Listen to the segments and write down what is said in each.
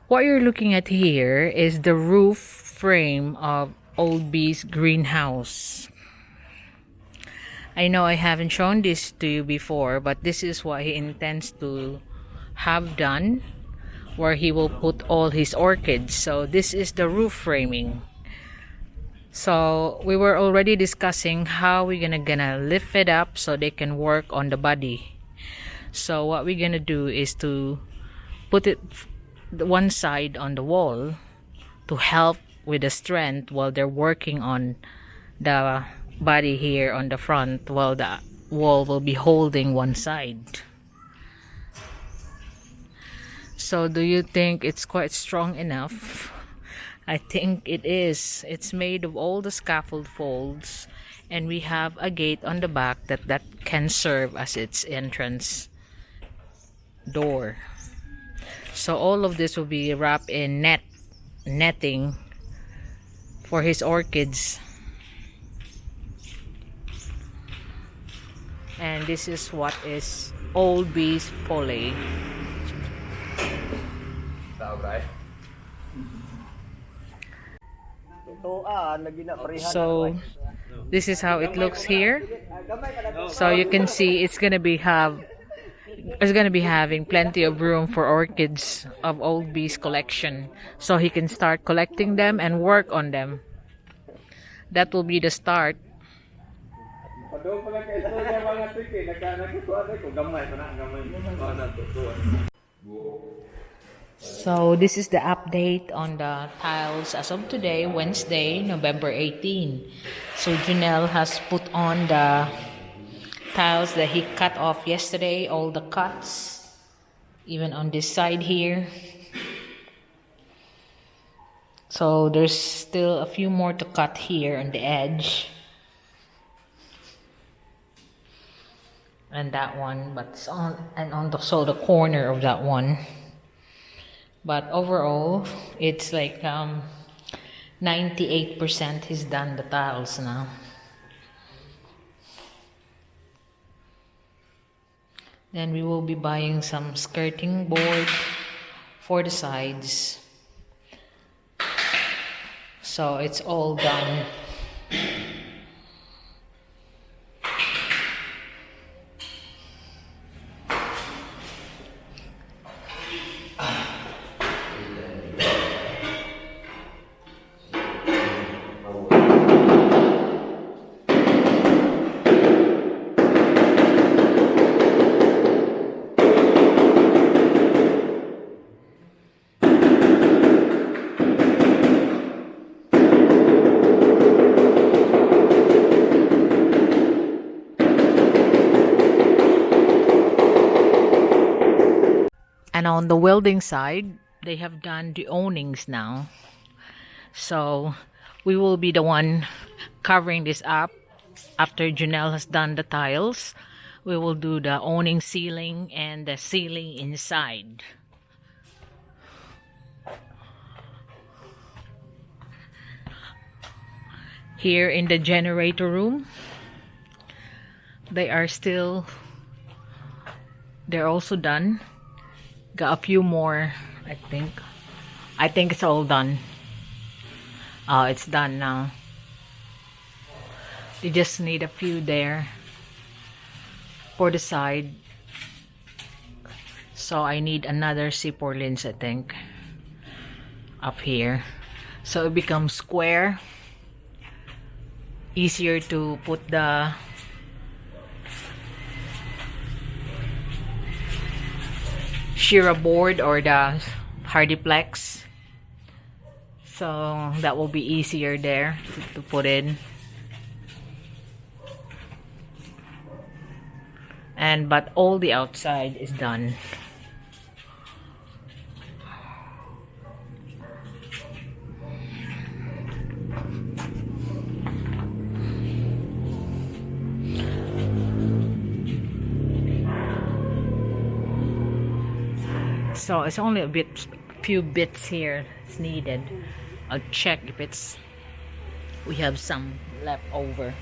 What you're looking at here is the roof frame of Old Bee's greenhouse. I know I haven't shown this to you before, but this is what he intends to have done, where he will put all his orchids. So this is the roof framing. So we were already discussing how we're gonna lift it up so they can work on the body. So what we're gonna do is to put it one side on the wall to help with the strength while they're working on the body here on the front, while the wall will be holding one side. So do you think it's quite strong enough? I think it is. It's made of all the scaffold folds, and we have a gate on the back that can serve as its entrance door. So all of this will be wrapped in netting for his orchids. And this is what is Old Bee's folly. So this is how it looks here. So you can see it's gonna be having plenty of room for orchids of Old Bee's collection, so he can start collecting them and work on them. That will be the start. So this is the update on the tiles as of today, Wednesday, November 18. So Junel has put on the tiles that he cut off yesterday, all the cuts, even on this side here. So there's still a few more to cut here on the edge. And that one, but it's on the corner of that one. But overall, it's like 98% he's done the tiles now. Then we will be buying some skirting board for the sides. So it's all done. And on the welding side, they have done the awnings now. So we will be the one covering this up. After Janelle has done the tiles, we will do the awning ceiling and the ceiling inside. Here in the generator room, they're also done. Got a few more, I think. I think it's all done. Oh, it's done now. You just need a few there for the side. So I need another C4 lens, I think, up here. So it becomes square. Easier to put the Shira board or the Hardiplex, so that will be easier there to put in. But all the outside is done. So it's only few bits here it's needed. I'll check if we have some left over.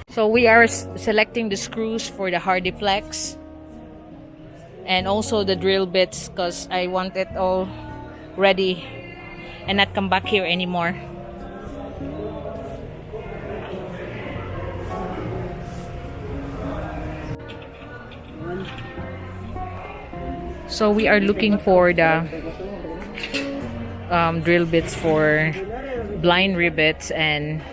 So we are selecting the screws for the Hardiplex and also the drill bits, because I want it all ready and not come back here anymore. So we are looking for the drill bits for blind rivets and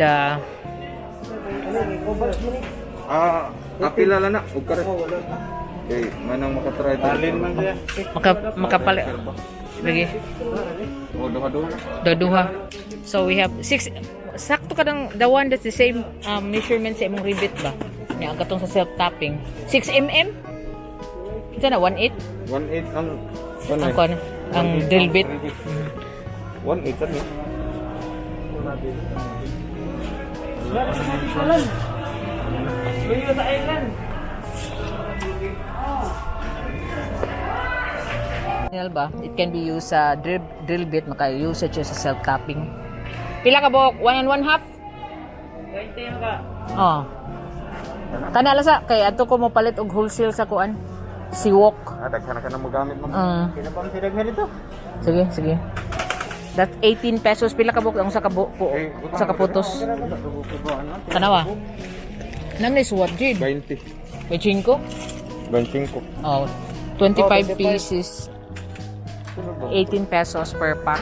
the nakilala na ug kare kay manang makatry talin man siya makapal lagi duha. So we have 6 sakto kadang the one that's the same measurement sa imong rivet ba niya katong sa self tapping 6 mm ito na 1/8 ang ang drill bit 1/8 ano ba? It can be used sa drill bit, maka-use siya sa self-tapping. Pila ka buhok? 1 1/2? 20 ka. Oh. Kana sa kay ato ko mo palit og wholesale sa kuan. Siwok. daghan ka na magamit mo kinapang sinaghan ito Sige. That's 18 pesos. Pila ka buhok ang sa kaputos. Kanawa? Nang is what, Jid? 20 25? 25 Oh, 25 pieces. 18 pesos per pack.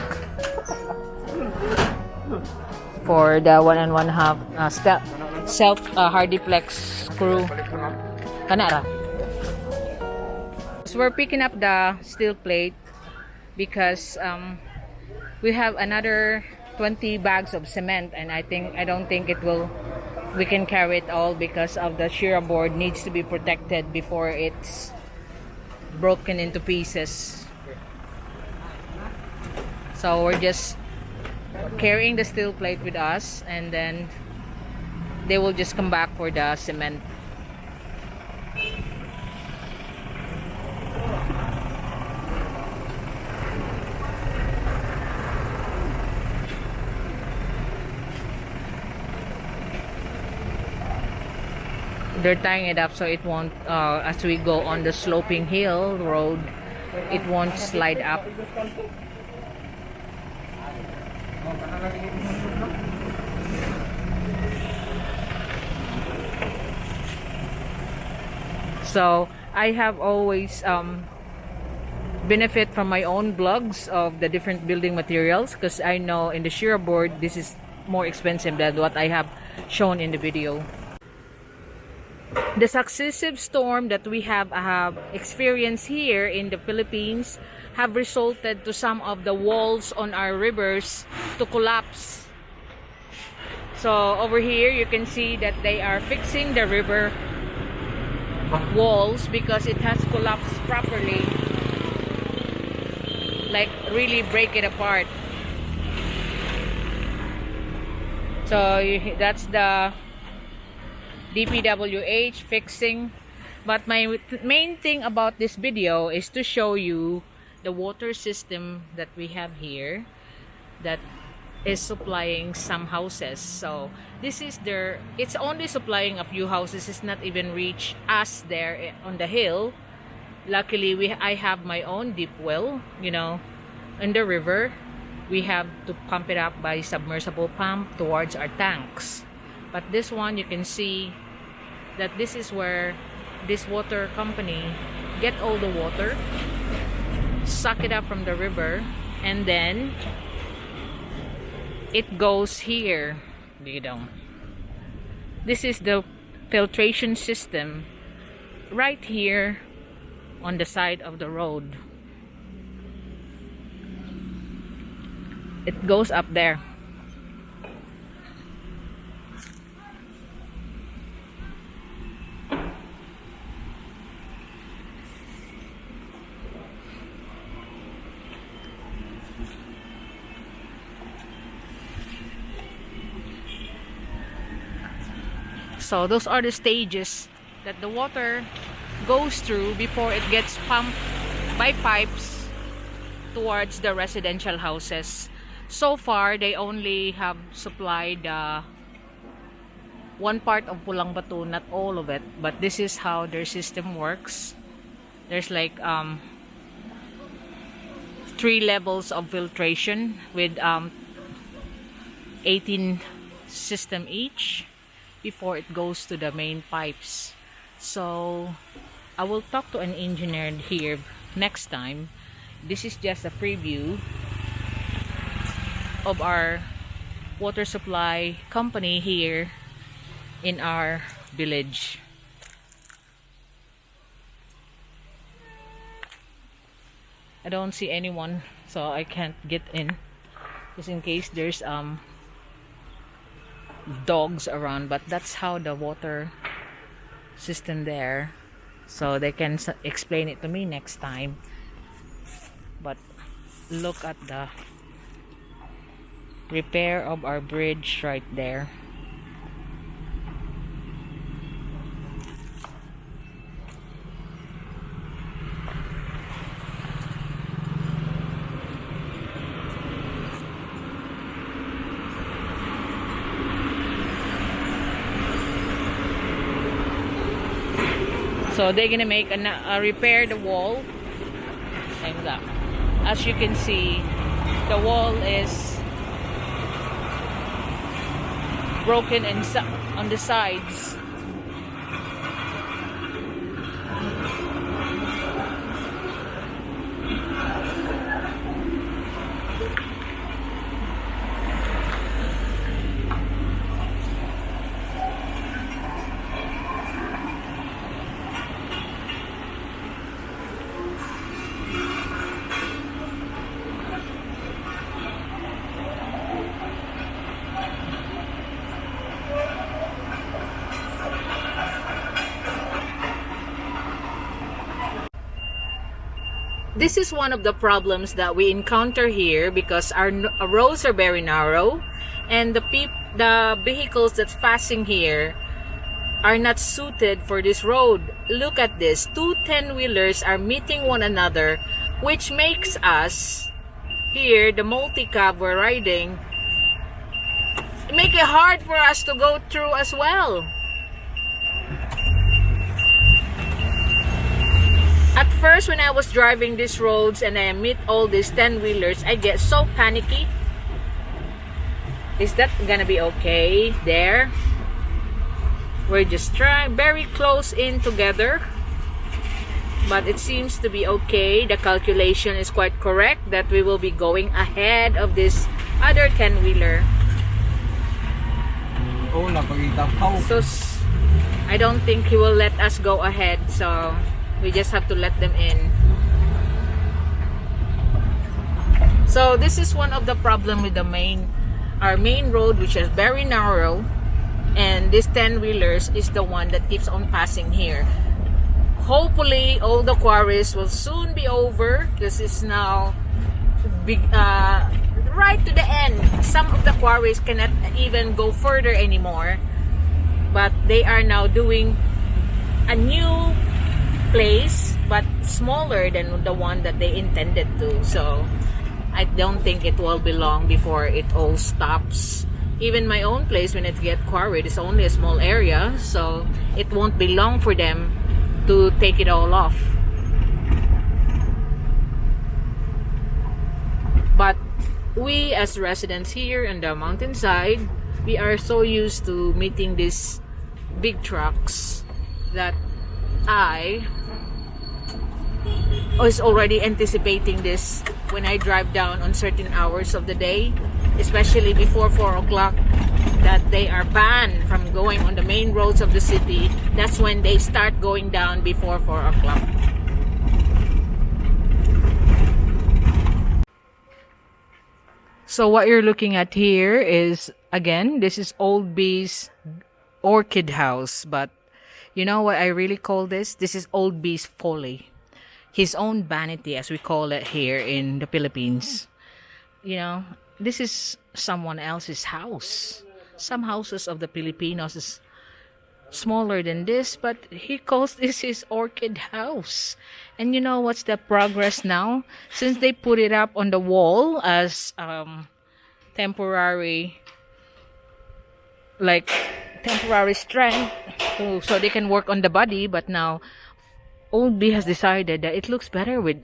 For the 1 1/2 self hardy flex screw. Kanara. So we're picking up the steel plate because we have another 20 bags of cement, and I don't think we can carry it all because of the shear board needs to be protected before it's broken into pieces. So we're just carrying the steel plate with us, and then they will just come back for the cement. They're tying it up so it won't as we go on the sloping hill road, it won't slide up. So I have always benefit from my own blogs of the different building materials, because I know in the shear board this is more expensive than what I have shown in the video. The successive storm that we have experienced here in the Philippines have resulted to some of the walls on our rivers to collapse. So over here you can see that they are fixing the river walls because it has collapsed properly, like really break it apart. So that's the DPWH fixing. But my main thing about this video is to show you the water system that we have here that is supplying some houses. So this is it's only supplying a few houses. It's not even reach us there on the hill. Luckily I have my own deep well, in the river. We have to pump it up by submersible pump towards our tanks. But this one, you can see that this is where this water company get all the water, suck it up from the river, and then it goes here. This is the filtration system right here on the side of the road. It goes up there. So those are the stages that the water goes through before it gets pumped by pipes towards the residential houses. So far, they only have supplied one part of Pulang Batu, not all of it. But this is how their system works. There's like 3 levels of filtration with 18 system each before it goes to the main pipes. So I will talk to an engineer here next time. This is just a preview of our water supply company here in our village. I don't see anyone, so I can't get in just in case there's dogs around, but that's how the water system there, so they can explain it to me next time. But look at the repair of our bridge right there. So they're gonna make repair the wall. Like that. As you can see, the wall is broken and on the sides. This is one of the problems that we encounter here because our roads are very narrow and the vehicles that's passing here are not suited for this road. Look at this. 2 10-wheelers are meeting one another, which makes us here, the multi-cab we're riding, make it hard for us to go through as well. At first, when I was driving these roads and I meet all these 10-wheelers, I get so panicky. Is that gonna be okay there? We're just trying very close in together, but it seems to be okay. The calculation is quite correct that we will be going ahead of this other 10-wheeler. So I don't think he will let us go ahead, so we just have to let them in. So this is one of the problem with our main road, which is very narrow, and this 10-wheelers is the one that keeps on passing here. Hopefully all the quarries will soon be over. This is now big, right to the end. Some of the quarries cannot even go further anymore, but they are now doing a new place but smaller than the one that they intended to. So I don't think it will be long before it all stops. Even my own place, when it gets quarried, it's only a small area, so it won't be long for them to take it all off. But we as residents here on the mountainside, we are so used to meeting these big trucks that I was already anticipating this when I drive down on certain hours of the day, especially before 4 o'clock, that they are banned from going on the main roads of the city. That's when they start going down before 4 o'clock. So what you're looking at here is, again, this is Old B's Orchid House, but you know what I really call this? This is Old B's folly. His own vanity, as we call it here in the Philippines. You know, this is someone else's house. Some houses of the Filipinos is smaller than this, but he calls this his Orchid House. And you know what's the progress now? Since they put it up on the wall as temporary strength, so they can work on the body, but now Old B has decided that it looks better with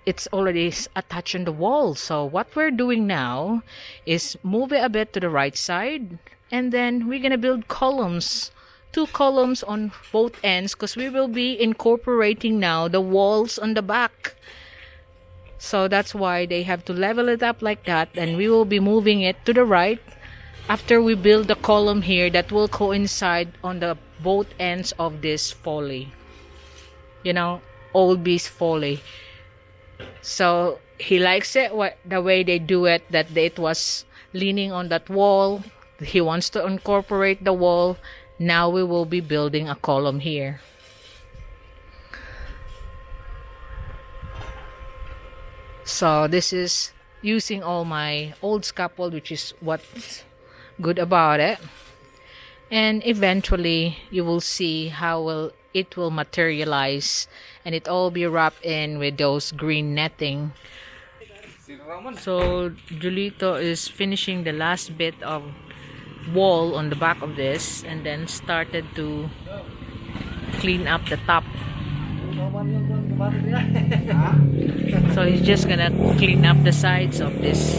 it's already attached on the wall. So what we're doing now is move it a bit to the right side, and then we're gonna build columns, 2 columns on both ends, because we will be incorporating now the walls on the back. So that's why they have to level it up like that, and we will be moving it to the right after we build the column here that will coincide on the both ends of this folly, you know, old bees folly. So he likes it the way they do it, that it was leaning on that wall. He wants to incorporate the wall. Now we will be building a column here. So this is using all my old scaffold, which is what's good about it. And eventually you will see how it will materialize, and it all be wrapped in with those green netting. So Julito is finishing the last bit of wall on the back of this, and then started to clean up the top. So he's just gonna clean up the sides of this.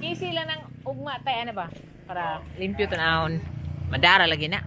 Kisi lang ng ugma tayo, ano ba? Para limpyo tanahon. Madara lagi na.